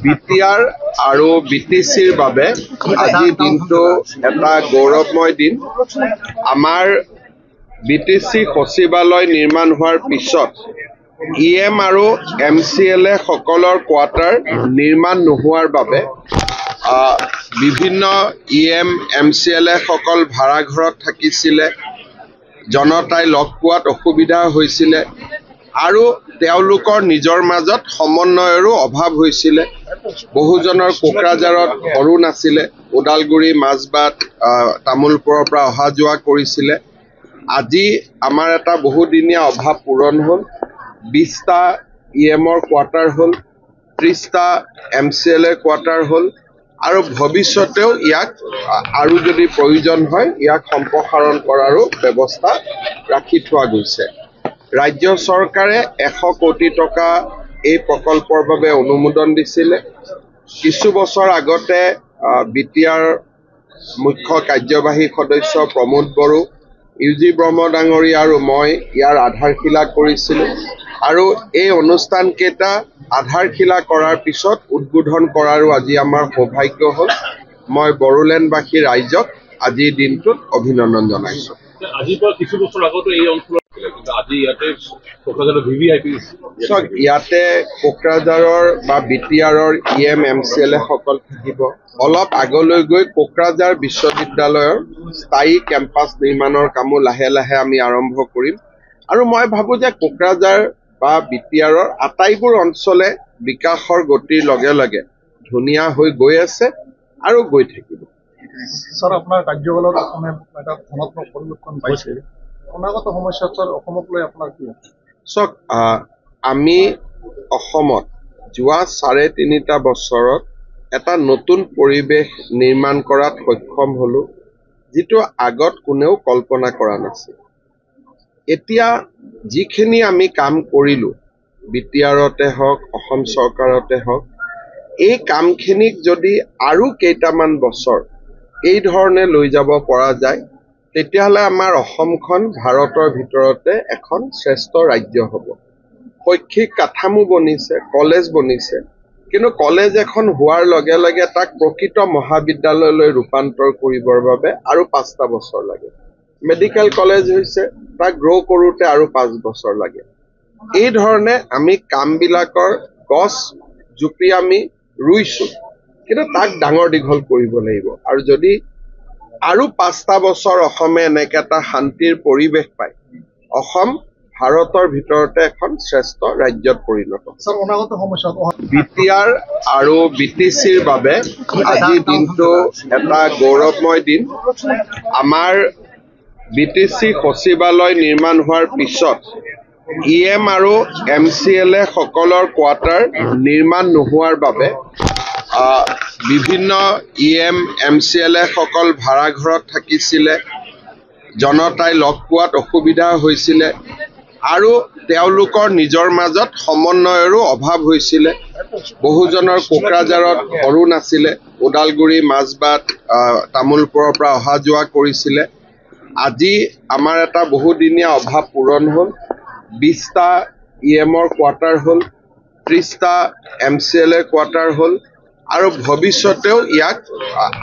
BTR আৰু বিটিচিৰ বাবে আজি দিনটো এটা গৌৰৱময় দিন। আমাৰ বিটিচি সচিবালয় নিৰ্মাণ হোৱাৰ পিছত ইএম আৰু MCLA সকলৰ কোৱাৰ্টাৰ নিৰ্মাণ নোহোৱাৰ বাবে বিভিন্ন ইএম MCLA সকল ভাড়াঘৰত থাকিছিলে, জনতাই লগ পোৱাত অসুবিধা হৈছিলে আৰু তেওঁলোকৰ নিজৰ মাজত সমন্বয়ৰো অভাৱ হৈছিলে। বহুজনৰ কোকৰাঝাৰত ঘৰো নাছিলে, ওদালগুৰি মাজবাট তামোলপুৰৰ পৰা অহা যোৱা কৰিছিলে। আজি আমাৰ এটা বহুদিনীয়া অভাৱ পূৰণ হ'ল। 20টা ইএমৰ কোৱাৰ্টাৰ হ'ল, 30টা MCLA কোৱাৰ্টাৰ হ'ল আৰু ভৱিষ্যতেও ইয়াক আৰু যদি প্ৰয়োজন হয় ইয়াক সম্প্ৰসাৰণ কৰাৰো ব্যৱস্থা ৰাখি থোৱা গৈছে। ৰাজ্য চৰকাৰে 100 কোটি টকা এই প্ৰকল্পৰ বাবে অনুমোদন দিছিলে। কিছু বছৰ আগতে বিটিআৰ মুখ্য কাৰ্যবাহী সদস্য প্ৰমোদ বড়ো, UG ব্ৰহ্ম ডাঙৰীয়া আৰু মই ইয়াৰ আধাৰশিলা কৰিছিলোঁ আৰু এই অনুষ্ঠানকেইটা আধাৰশিলা কৰাৰ পিছত উদ্বোধন কৰাৰো আজি আমাৰ সৌভাগ্য হ'ল। মই বড়োলেণ্ডবাসী ৰাইজক আজিৰ দিনটোত অভিনন্দন জনাইছোঁ। আজিৰ পৰা কিছু বছৰ আগতে এই অঞ্চলত আজি ইয়াতে কোকৰাঝাৰৰ VVIP ইয়াতে কোকৰাঝাৰৰ বা বিটিআৰৰ ইএম MCLA সকল থাকিব। অলপ আগলৈ গৈ কোকৰাঝাৰ বিশ্ববিদ্যালয়ৰ স্থায়ী কেম্পাছ নিৰ্মাণৰ কামো লাহে লাহে আমি আৰম্ভ কৰিম আৰু মই ভাবোঁ যে কোকৰাঝাৰ বা বিটিআৰৰ আটাইবোৰ অঞ্চলে বিকাশৰ গতিৰ লগে লগে ধুনীয়া হৈ গৈ আছে আৰু গৈ থাকিব। স্যাৰ, আপোনাৰ কাৰ্যকালত অসমে এটা ধনাত্মক পৰিৱৰ্তন পাইছে। অনাগত সমস্যাত স্যাৰ অসমক লৈ আপোনাৰ কি? চাওক, আমি অসমত যোৱা 3.5 বছৰত এটা নতুন পৰিৱেশ নিৰ্মাণ কৰাত সক্ষম হ'লো, যিটো আগত কোনেও কল্পনা কৰা নাছিল। এতিয়া যিখিনি আমি কাম কৰিলোঁ, বিটিআৰতে হওক, অসম চৰকাৰতে হওক, এই কামখিনিক যদি আৰু কেইটামান বছৰ এই ধৰণে লৈ যাব পৰা যায়, তেতিয়াহ'লে আমাৰ অসমখন ভাৰতৰ ভিতৰতে এখন শ্ৰেষ্ঠ ৰাজ্য হ'ব। শৈক্ষিক কাঠামো বনিছে, কলেজ বনিছে, কিন্তু কলেজ এখন হোৱাৰ লগে লগে তাক প্ৰকৃত মহাবিদ্যালয়লৈ ৰূপান্তৰ কৰিবৰ বাবে আৰু 5টা বছৰ লাগে। মেডিকেল কলেজ হৈছে, তাক গ্ৰ' কৰোঁতে আৰু 5 বছৰ লাগে। এই ধৰণে আমি কামবিলাকৰ গছ জুপি আমি ৰুইছোঁ, কিন্তু তাক ডাঙৰ দীঘল কৰিব লাগিব। আৰু যদি আৰু 5টা বছৰ অসমে এনেকৈ এটা শান্তিৰ পৰিৱেশ পায়, অসম ভাৰতৰ ভিতৰতে এখন শ্ৰেষ্ঠ ৰাজ্যত পৰিণত হ'ব। স্যাৰ, অনাগত সমস্যাত বিটিআৰ আৰু বিটিচিৰ বাবে আজি দিনটো এটা গৌৰৱময় দিন। আমাৰ বিটিচি সচিবালয় নিৰ্মাণ হোৱাৰ পিছত ইএম আৰু MCLA সকলৰ কোৱাৰ্টাৰ নিৰ্মাণ নোহোৱাৰ বাবে বিভিন্ন ইএম MCLA সকল ভাড়াঘৰত থাকিছিলে, জনতাই লগ পোৱাত অসুবিধা হৈছিলে আৰু তেওঁলোকৰ নিজৰ মাজত সমন্বয়ৰো অভাৱ হৈছিলে। বহুজনৰ কোকৰাঝাৰত ঘৰো নাছিলে, ওদালগুৰি মাজবাট তামোলপুৰৰ পৰা অহা যোৱা কৰিছিলে। আজি আমাৰ এটা বহুদিনীয়া অভাৱ পূৰণ হ'ল। 20টা ইএমৰ কোৱাৰ্টাৰ হ'ল, 30টা MCLA কোৱাৰ্টাৰ হ'ল আৰু ভৱিষ্যতেও ইয়াক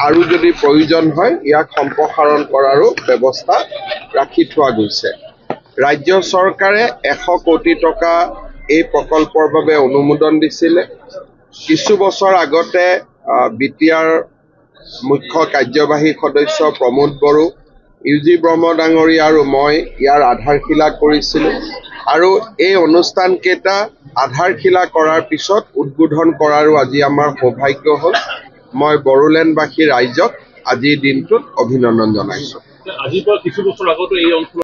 আৰু যদি প্ৰয়োজন হয় ইয়াক সম্প্ৰসাৰণ কৰাৰো ব্যৱস্থা ৰাখি থোৱা গৈছে। ৰাজ্য চৰকাৰে 100 কোটি টকা এই প্ৰকল্পৰ বাবে অনুমোদন দিছিলে। কিছু বছৰ আগতে বিটিআৰ মুখ্য কাৰ্যবাহী সদস্য প্ৰমোদ বড়ো, UG ব্ৰহ্ম ডাঙৰীয়া আৰু মই ইয়াৰ আধাৰশিলা কৰিছিলোঁ আৰু এই অনুষ্ঠানকেইটা আধাৰশিলা কৰাৰ পিছত উদ্বোধন কৰাৰো আজি আমাৰ সৌভাগ্য হ'ল। মই বড়োলেণ্ডবাসী ৰাইজক আজিৰ দিনটোত অভিনন্দন জনাইছোঁ। আজিৰ পৰা কিছু বছৰ আগতে এই অঞ্চলত